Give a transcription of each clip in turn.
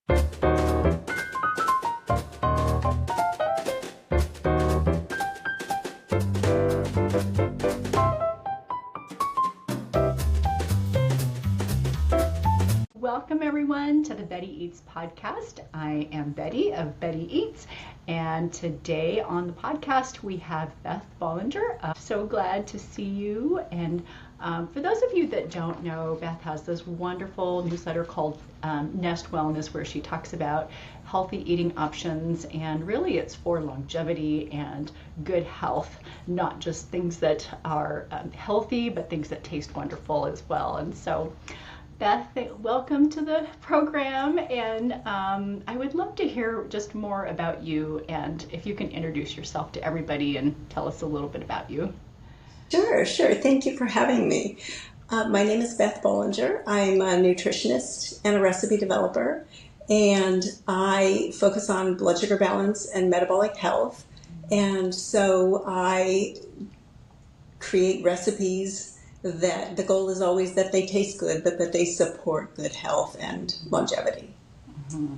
Welcome everyone to the Betty Eats podcast. I am Betty of Betty Eats, and today on the podcast we have Beth Bollinger. So glad to see you. And for those of you that don't know, Beth has this wonderful newsletter called Nest Wellness, where she talks about healthy eating options, and really it's for longevity and good health, not just things that are healthy, but things that taste wonderful as well. And so Beth, welcome to the program, and I would love to hear just more about you, and if you can introduce yourself to everybody and tell us a little bit about you. Sure. Thank you for having me. My name is Beth Bollinger. I'm a nutritionist and a recipe developer, and I focus on blood sugar balance and metabolic health, and so I create recipes that the goal is always that they taste good, but that they support good health and longevity. Mm-hmm.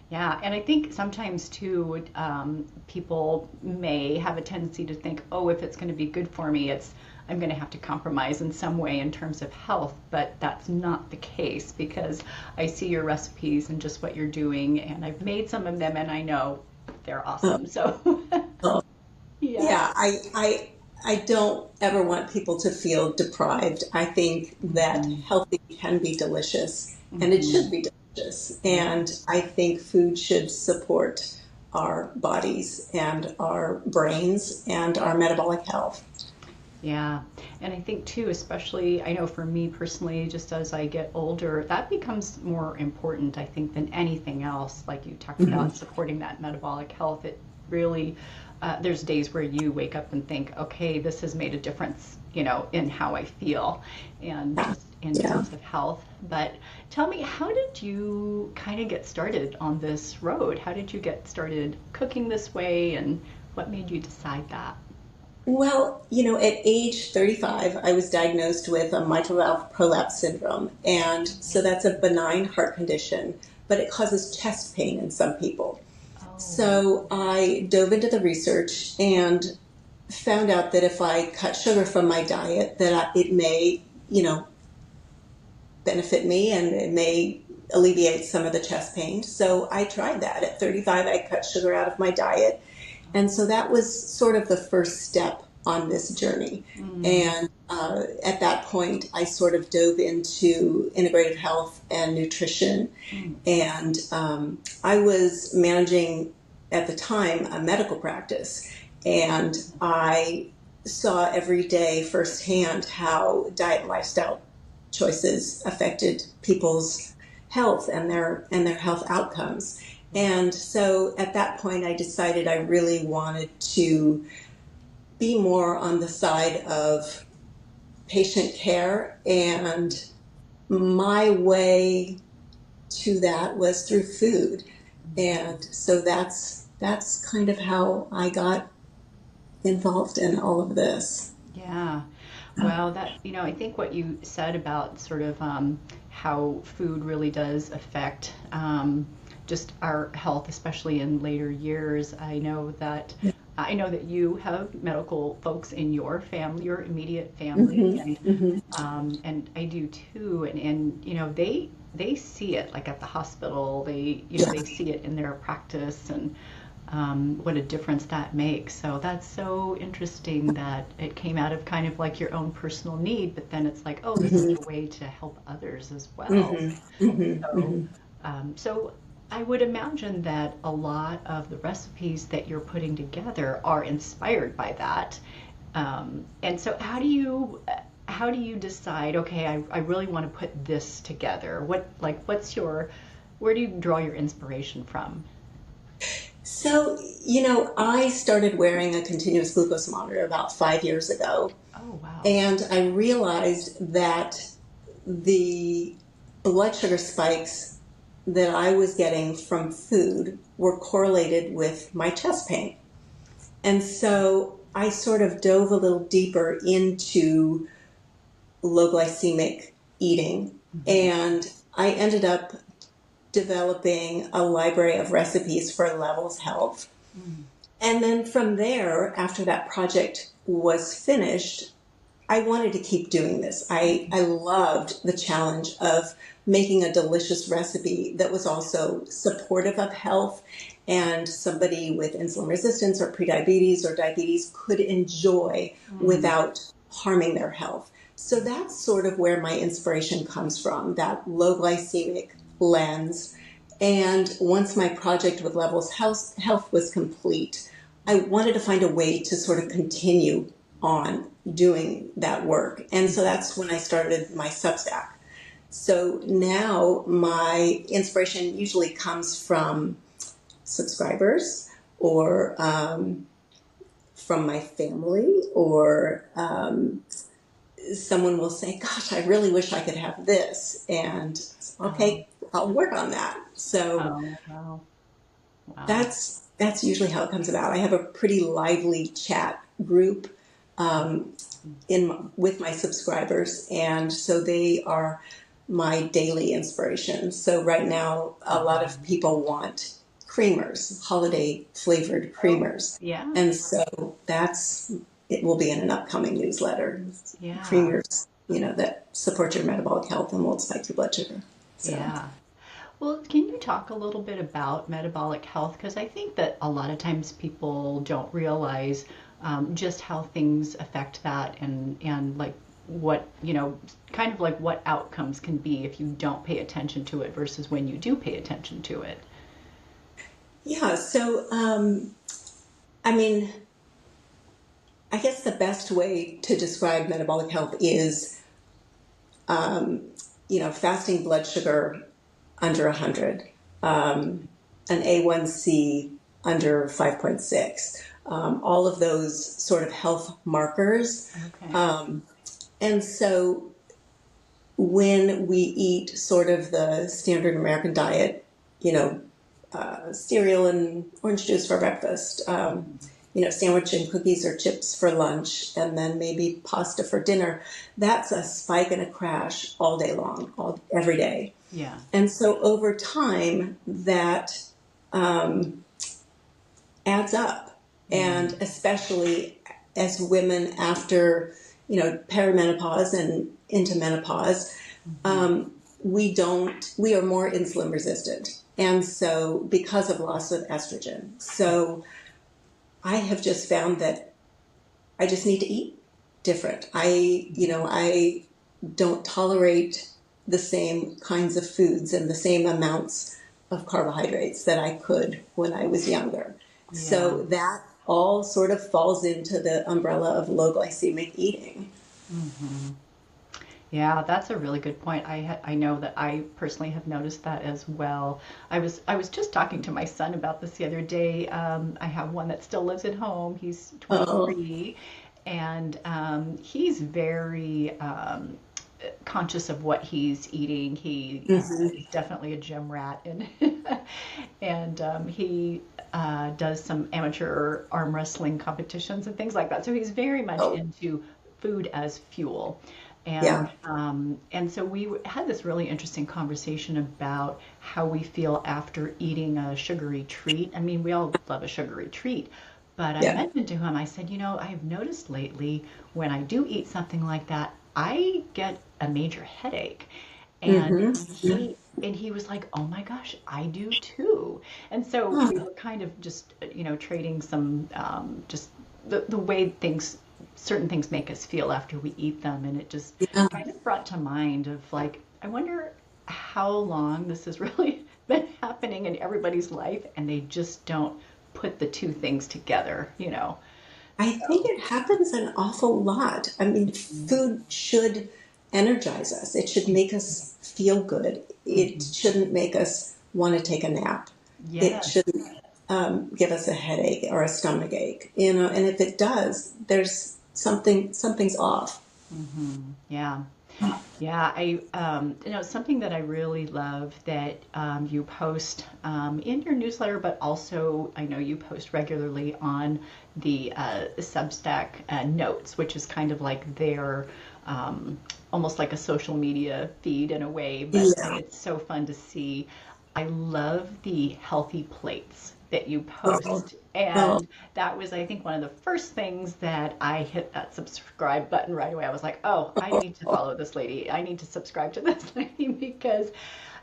Yeah, and I think sometimes too, people may have a tendency to think, oh, if it's going to be good for me, I'm going to have to compromise in some way in terms of health, but that's not the case, because I see your recipes and just what you're doing, and I've made some of them, and I know they're awesome. Yeah, I don't ever want people to feel deprived. I think that healthy can be delicious, and it should be delicious. And I think food should support our bodies and our brains and our metabolic health. Yeah, and I think too, especially, I know for me personally, just as I get older, that becomes more important, I think, than anything else. Like you talked about supporting that metabolic health, it really, there's days where you wake up and think, okay, this has made a difference, in how I feel and just in terms of health. But tell me, how did you kind of get started on this road? How did you get started cooking this way, and what made you decide that? Well, at age 35, I was diagnosed with a mitral valve prolapse syndrome. And so that's a benign heart condition, but it causes chest pain in some people. So I dove into the research and found out that if I cut sugar from my diet, that it may, benefit me, and it may alleviate some of the chest pain. So I tried that. At 35, I cut sugar out of my diet. And so that was sort of the first step on this journey. And at that point, I sort of dove into integrative health and nutrition. And I was managing, at the time, a medical practice. And I saw every day firsthand how diet and lifestyle choices affected people's health and their health outcomes. And so at that point, I decided I really wanted to be more on the side of patient care, and my way to that was through food. And so that's kind of how I got involved in all of this. Yeah. Well, I think what you said about sort of how food really does affect just our health, especially in later years. I know that you have medical folks in your family, your immediate family, and I do too. And they see it, like at the hospital. They see it in their practice, and what a difference that makes. So that's so interesting that it came out of kind of like your own personal need, but then it's like, oh, this is a way to help others as well. So I would imagine that a lot of the recipes that you're putting together are inspired by that. And so how do you decide, okay, I really want to put this together? Where do you draw your inspiration from? So, I started wearing a continuous glucose monitor about 5 years ago. Oh, wow. And I realized that the blood sugar spikes that I was getting from food were correlated with my chest pain. And so I sort of dove a little deeper into low glycemic eating. And I ended up developing a library of recipes for Levels Health. And then from there, after that project was finished, I wanted to keep doing this. I loved the challenge of making a delicious recipe that was also supportive of health and somebody with insulin resistance or prediabetes or diabetes could enjoy without harming their health. So that's sort of where my inspiration comes from, that low glycemic lens. And once my project with Levels Health was complete, I wanted to find a way to sort of continue on doing that work. And so that's when I started my Substack. So now my inspiration usually comes from subscribers or from my family, or someone will say, gosh, I really wish I could have this. And okay, I'll work on that. So wow. that's usually how it comes about. I have a pretty lively chat group with my subscribers, and so they are my daily inspiration. So right now, a lot of people want creamers, holiday flavored creamers. Yeah. And so it will be in an upcoming newsletter. Yeah. Creamers, that support your metabolic health and won't spike your blood sugar. So. Yeah. Well, can you talk a little bit about metabolic health? Because I think that a lot of times people don't realize just how things affect that, and like what, kind of like what outcomes can be if you don't pay attention to it versus when you do pay attention to it. Yeah. So, I guess the best way to describe metabolic health is, fasting blood sugar under 100, an A1C under 5.6, all of those sort of health markers. Okay. And so when we eat sort of the standard American diet, cereal and orange juice for breakfast, sandwich and cookies or chips for lunch, and then maybe pasta for dinner, that's a spike and a crash all day long, every day. Yeah. And so over time, that adds up. And especially as women after, perimenopause and into menopause, we are more insulin resistant. And so because of loss of estrogen. So I have just found that I just need to eat different. I don't tolerate the same kinds of foods and the same amounts of carbohydrates that I could when I was younger. Yeah. So that all sort of falls into the umbrella of low glycemic eating. Mm-hmm. Yeah, that's a really good point. I know that I personally have noticed that as well. I was just talking to my son about this the other day. I have one that still lives at home. He's 23, and he's very conscious of what he's eating. He's definitely a gym rat, and he does some amateur arm wrestling competitions and things like that. So he's very much into food as fuel. And so we had this really interesting conversation about how we feel after eating a sugary treat. I mean, we all love a sugary treat, but I mentioned to him, I said, I've noticed lately when I do eat something like that, I get a major headache. And he was like, oh my gosh, I do too. And so we were kind of just, trading some, just the way certain things make us feel after we eat them. And it just kind of brought to mind of like, I wonder how long this has really been happening in everybody's life, and they just don't put the two things together, I think it happens an awful lot. I mean, food should energize us. It should make us feel good. It shouldn't make us want to take a nap. It shouldn't give us a headache or a stomach ache, and if it does, there's something's off. Yeah. Something that I really love that you post in your newsletter, but also I know you post regularly on the Substack notes, which is kind of like their almost like a social media feed in a way, but it's so fun to see. I love the healthy plates that you Oh, post. oh, And that was, I think, one of the first things that I hit that subscribe button right away. I was like, oh, I oh, need to oh. follow this lady. I need to subscribe to this lady because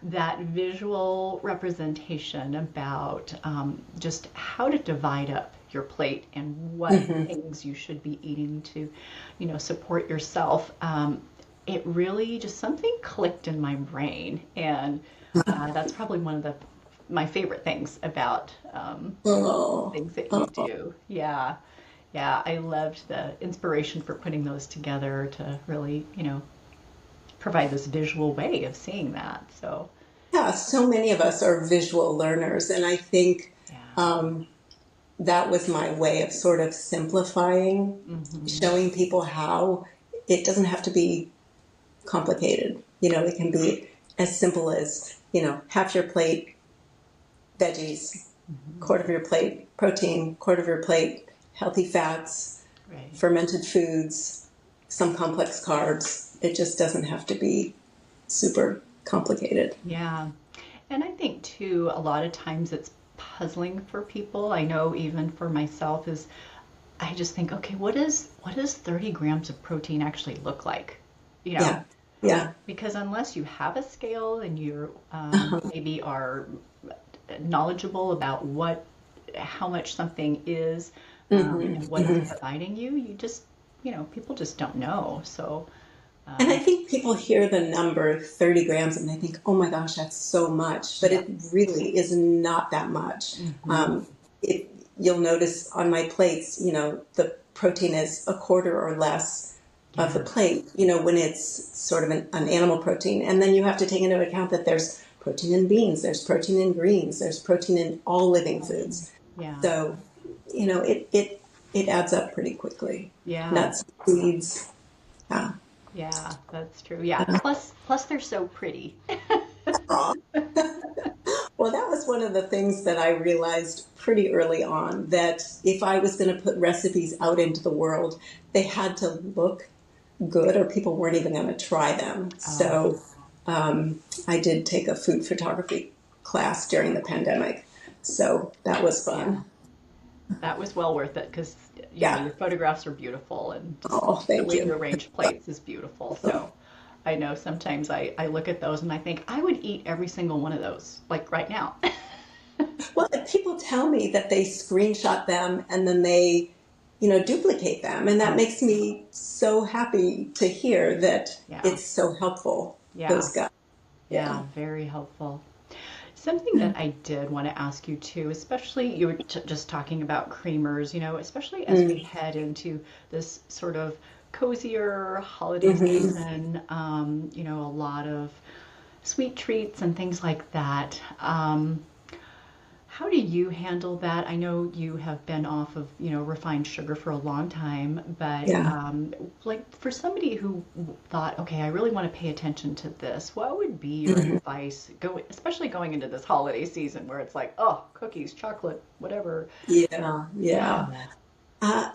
that visual representation about just how to divide up your plate and what Mhm. things you should be eating to, support yourself. It really just something clicked in my brain, and that's probably one of my favorite things about Oh, things that you oh. do. Yeah, yeah, I loved the inspiration for putting those together to really, provide this visual way of seeing that. So, Yeah, so many of us are visual learners, and I think yeah. um, that was my way of sort of simplifying, Hmm. showing people how it doesn't have to be complicated. It can be as simple as, half your plate veggies, Hmm. quarter of your plate protein, quarter of your plate healthy fats, Right. fermented foods, some complex carbs. It just doesn't have to be super complicated. Yeah. And I think too, a lot of times it's puzzling for people. I know even for myself is I just think, okay, what does 30 grams of protein actually look like? You know, Yeah, yeah. because unless you have a scale and you Uh-huh. maybe are knowledgeable about how much something is, Hmm. and what it's Hmm. providing you, you just, people just don't know. So, And I um, think people hear the number 30 grams and they think, oh my gosh, that's so much. But yeah. it really is not that much. Hmm. Um, it, you'll notice on my plates, the protein is a quarter or less of the Yeah. plate, when it's sort of an animal protein. And then you have to take into account that there's protein in beans, there's protein in greens, there's protein in all living foods. Yeah. So, it adds up pretty quickly. Yeah. Nuts, seeds, yeah. Yeah, that's true. Yeah. Plus they're so pretty. Aw. Well, that was one of the things that I realized pretty early on, that if I was going to put recipes out into the world, they had to look good or people weren't even going to try them. Oh, So I did take a food photography class during the pandemic. So that was yeah. fun. That was well worth it because, Yeah. your photographs are beautiful and just Oh, the thank way you you. arrange plates is beautiful. So I know sometimes I look at those and I think I would eat every single one of those, like right now. Well, people tell me that they screenshot them and then they, duplicate them. And that Oh, makes me so happy to hear that yeah. it's so helpful, Yeah. those guys. Yeah. Yeah. Very helpful. Something that I did want to ask you too, especially you were just talking about creamers, especially as we Mm-hmm. head into this sort of cozier holiday Mm-hmm. season, a lot of sweet treats and things like that. How do you handle that? I know you have been off of, refined sugar for a long time, but Yeah. like for somebody who thought, okay, I really want to pay attention to this, what would be your Mm-hmm. advice, especially going into this holiday season where it's like, oh, cookies, chocolate, whatever. Yeah. Yeah. Yeah. Uh,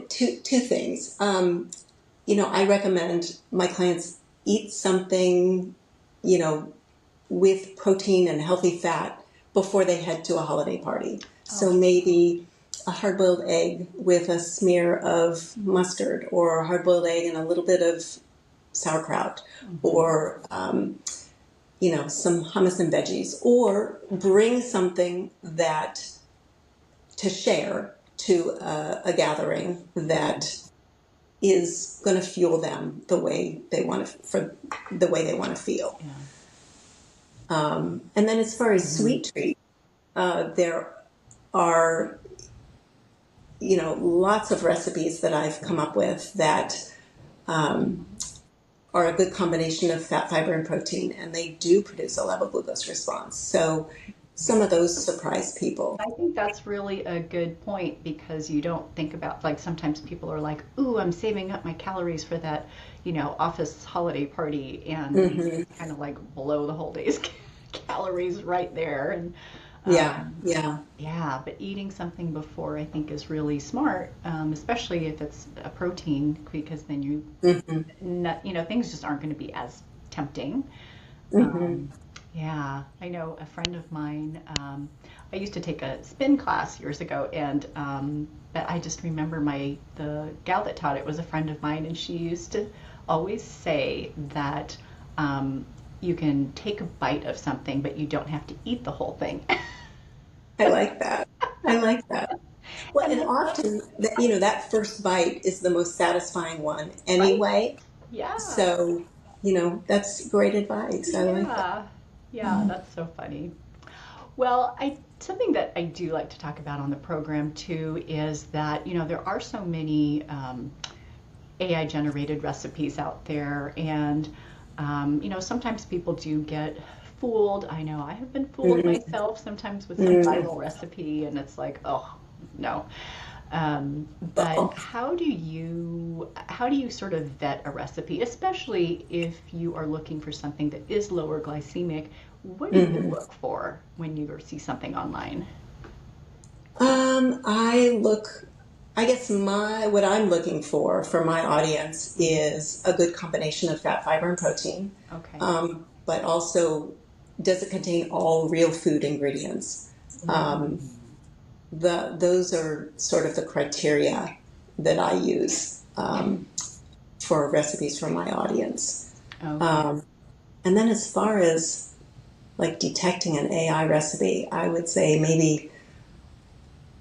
two things. I recommend my clients eat something, you know, with protein and healthy fat before they head to a holiday party. So Okay. maybe a hard boiled egg with a smear of mustard, or a hard boiled egg and a little bit of sauerkraut, Hmm. or, some hummus and veggies, or bring something that to share to a gathering that is going to fuel them the way they want to, for the way they want to feel. Yeah. And then as far as Hmm. sweet treats, there are, lots of recipes that I've come up with that are a good combination of fat, fiber, and protein, and they do produce a level glucose response. So some of those surprise people. I think that's really a good point because you don't think about, like, sometimes people are like, ooh, I'm saving up my calories for that, office holiday party, and you Hmm. kind of like blow the whole day's calories right there. And Yeah, um, yeah. yeah, but eating something before I think is really smart, especially if it's a protein, because then Hmm. things just aren't going to be as tempting. Hmm. Um, Yeah, I know a friend of mine. I used to take a spin class years ago, and but I just remember the gal that taught it was a friend of mine, and she used to always say that you can take a bite of something, but you don't have to eat the whole thing. I like that. I like that. Well, And and that's often that that first bite is the most satisfying one right. anyway. Yeah, So, that's great advice. I like that. yeah, yeah. That's so funny. Well, something that I do like to talk about on the program too is that there are so many AI generated recipes out there, and sometimes people do get fooled. I know I have been fooled Mm, myself sometimes with some mm. viral recipe, and it's like, oh no. But Uh-oh. how do you sort of vet a recipe, especially if you are looking for something that is lower glycemic? What do you Mhm. look for when you see something online? I look, I guess what I'm looking for my audience Hmm. is a good combination of fat, fiber, and protein. Okay. But also, does it contain all real food ingredients? Um, Mm. those are sort of the criteria that I use for recipes for my audience. Okay. Um, and then as far as like detecting an AI recipe, I would say maybe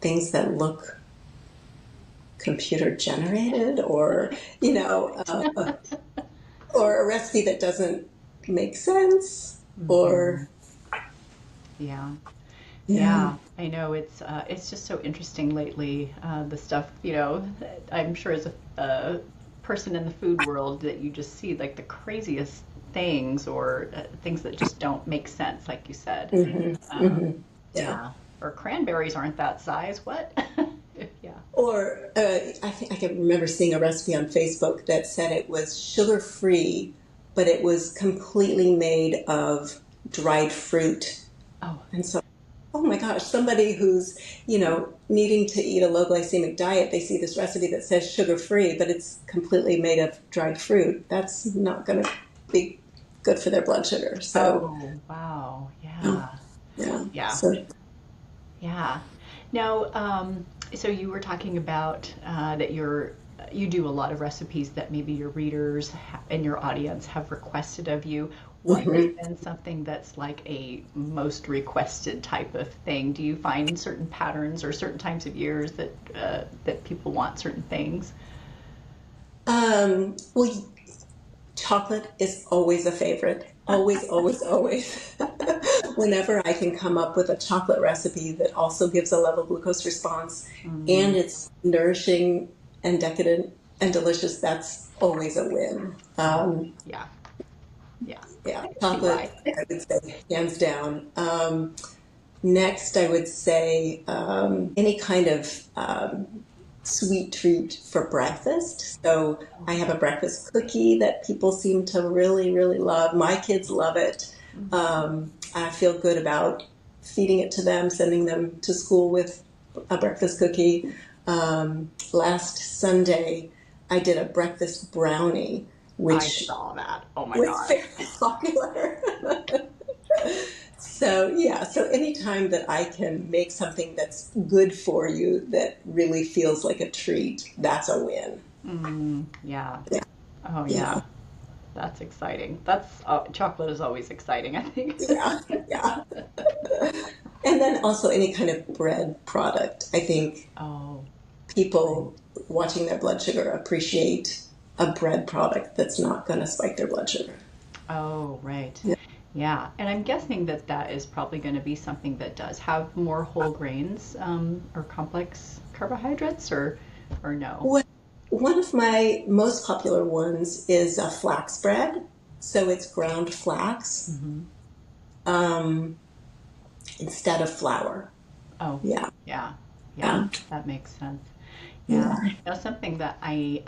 things that look computer generated, or or a recipe that doesn't make sense, Hmm. or Yeah. yeah. Yeah, I know it's just so interesting lately. The stuff, I'm sure as a person in the food world that you just see like the craziest things or things that just don't make sense, like you said. Hmm. Um, Hmm. Yeah. yeah, or cranberries aren't that size. What? Yeah. Or I think I can remember seeing a recipe on Facebook that said it was sugar free, but it was completely made of dried fruit. Oh, And so, oh my gosh, somebody who's, needing to eat a low glycemic diet, they see this recipe that says sugar free, but it's completely made of dried fruit. That's not going to be good for their blood sugar. So, oh, wow. yeah. Yeah. Yeah. Yeah. So, Yeah. Now, so you were talking about that you do a lot of recipes that maybe your readers and your audience have requested of you. What has mhm. been something that's like a most requested type of thing? Do you find certain patterns or certain times of years that people want certain things? Well, chocolate is always a favorite. Always, always, always. Whenever I can come up with a chocolate recipe that also gives a level glucose response and Mm, it's nourishing and decadent and delicious, that's always a win. yeah, yeah. Yeah, I can see chocolate, why. I would say, hands down. Next, I would say any kind of sweet treat for breakfast. So I have a Okay. breakfast cookie that people seem to really, really love. My kids love it. Hmm. I feel good about feeding it to them, sending them to school with a breakfast cookie. Last Sunday, I did a breakfast brownie, I which saw that. Oh my was gosh. very popular. So yeah, so anytime that I can make something that's good for you that really feels like a treat, that's a win. Yeah. Yeah, Oh yeah, yeah. That's exciting. Chocolate is always exciting, I think. yeah, yeah. And then also any kind of bread product. I think Oh, right. people watching their blood sugar appreciate a bread product that's not going to spike their blood sugar. Oh, right. Yeah. Yeah, and I'm guessing that that is probably going to be something that does have more whole grains or complex carbohydrates, or no? Well, one of my most popular ones is a flax bread. So it's ground flax Hmm. um, instead of flour. Oh, Yeah, yeah, yeah. yeah, That makes sense. Yeah. yeah. Now, something that I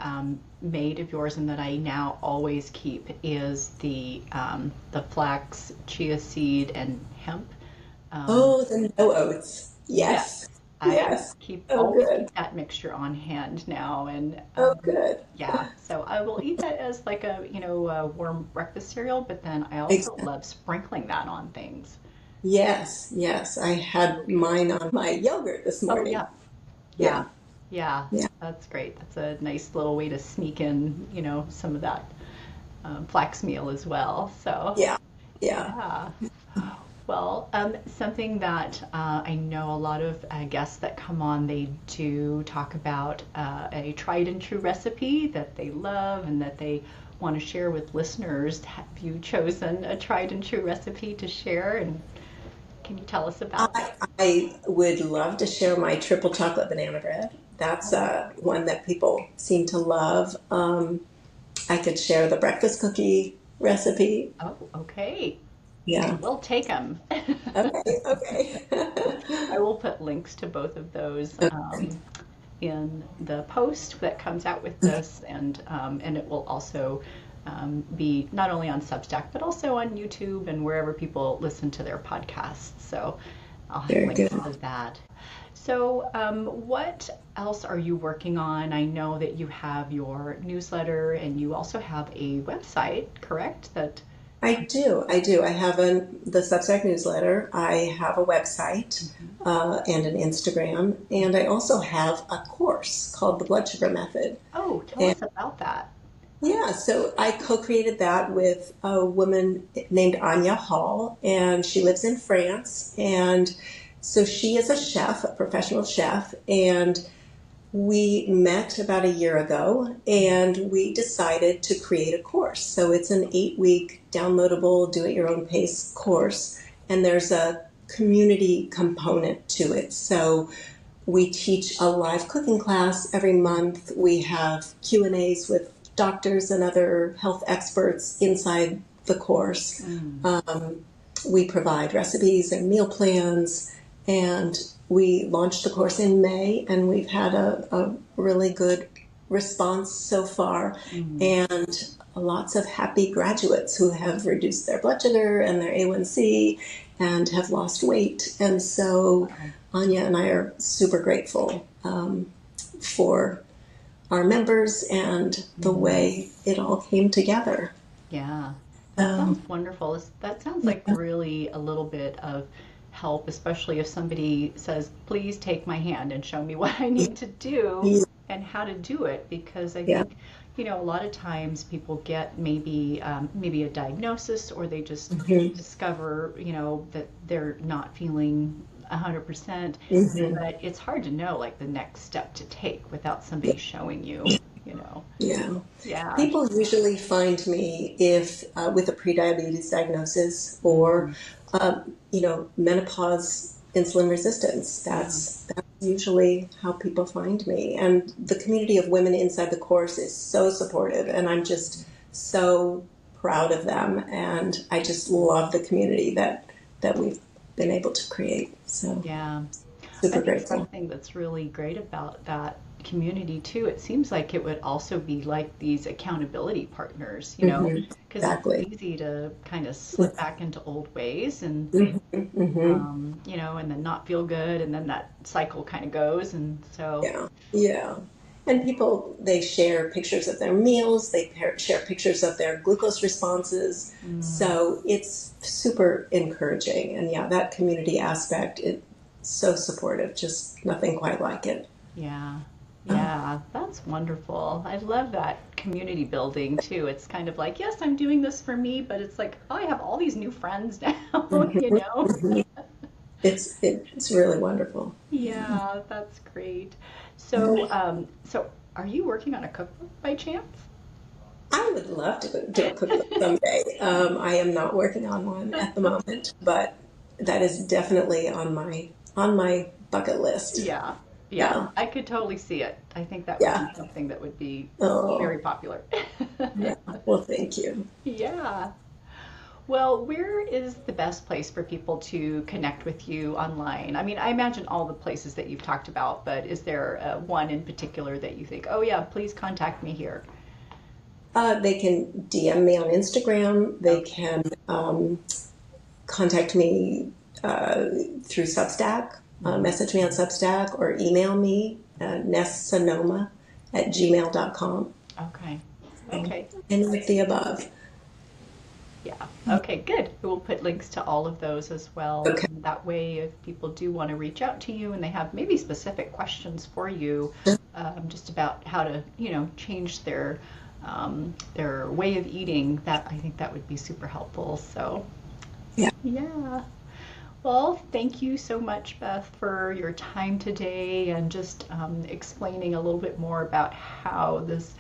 made of yours and that I now always keep is the flax, chia seed, and hemp. Um, Oh, the no oats. yes, Yes. I Yes. keep Oh, always good. keep that mixture on hand now, and Oh, good. yeah, so I will eat that as like a warm breakfast cereal, but then I also Exactly. love sprinkling that on things. Yes, yes. I So had good. mine on my yogurt this Oh morning. yeah, yeah, Yeah, yeah. yeah, That's great. That's a nice little way to sneak in, some of that flax meal as well. So yeah, yeah. yeah. Well, something that I know a lot of guests that come on, they do talk about a tried and true recipe that they love and that they want to share with listeners. Have you chosen a tried and true recipe to share? And can you tell us about that? I would love to share my triple chocolate banana bread. That's Oh, one that people seem to love. I could share the breakfast cookie recipe. oh, okay. Yeah. We'll take them. Okay. Okay. I will put links to both of those in the post that comes out with this, and it will also be not only on Substack but also on YouTube and wherever people listen to their podcasts. So I'll have Very links good. to that. So, what else are you working on? I know that you have your newsletter and you also have a website, correct? That I do. I do. I have the Substack newsletter. I have a website and an Instagram, and I also have a course called the Blood Sugar Method. Oh, tell And us about that. yeah, so I co-created that with a woman named Anya Hall, and she lives in France. And so she is a chef, a professional chef, and we met about a year ago and we decided to create a course. So it's an 8-week downloadable, do at your own pace course, and there's a community component to it. So we teach a live cooking class every month. We have Q&As with doctors and other health experts inside the course. Mm. We provide recipes and meal plans, and we launched the course in May, and we've had a really good response so far, Mm. and lots of happy graduates who have reduced their blood sugar and their A1C and have lost weight. And so Wow. Anya and I are super grateful for our members and the Mm. way it all came together. Yeah, that sounds Um, wonderful. That sounds like really a little bit of help, especially if somebody says, please take my hand and show me what I need to do yeah, and how to do it. Because I yeah, think, a lot of times people get maybe a diagnosis or they just mhm, discover, that they're not feeling 100%, mhm, but it's hard to know like the next step to take without somebody showing you. yeah. Yeah. People usually find me if with a prediabetes diagnosis or Mhm. menopause, insulin resistance. Yeah. That's usually how people find me. And the community of women inside the course is so supportive, and I'm just so proud of them. And I just love the community that we've been able to create. So Yeah. I super think grateful. something that's really great about that community too, it seems like it would also be like these accountability partners, Hmm. because it's Exactly. easy to kind of slip back into old ways and, Hmm. Hmm. and then not feel good and then that cycle kind of goes. And so, Yeah, yeah. And people, they share pictures of their meals, they share pictures of their glucose responses. mm, So it's super encouraging. And yeah, that community aspect, it's so supportive, just nothing quite like it. yeah. Um, Yeah, that's wonderful. I love that community building too. It's kind of like, yes, I'm doing this for me, but it's like, oh, I have all these new friends now, mhm, mhm. It's really wonderful. Yeah, that's great. Yeah. So are you working on a cookbook by chance? I would love to do a cookbook someday. I am not working on one at the moment, but that is definitely on my bucket list. Yeah, yeah, Yeah, I could totally see it. I think that would be yeah. something that would be very Oh, popular. yeah. Well, thank you. Yeah. Well, where is the best place for people to connect with you online? I mean, I imagine all the places that you've talked about, but is there one in particular that you think, oh yeah, please contact me here? They can DM me on Instagram. They Okay. can contact me through Substack. message me on Substack or email me, nessanoma@gmail.com. Okay. Okay. Any of the above. Yeah. Okay, good. We'll put links to all of those as well. Okay. And that way, if people do want to reach out to you and they have maybe specific questions for you, just about how to, change their way of eating, that I think that would be super helpful. So, yeah. Well, thank you so much, Beth, for your time today and just explaining a little bit more about how this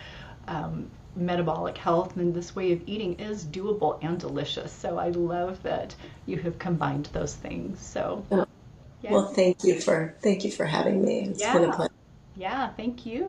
metabolic health and this way of eating is doable and delicious. So I love that you have combined those things. So, yeah. Well, thank you for having me. It's been a pleasure. Yeah, thank you.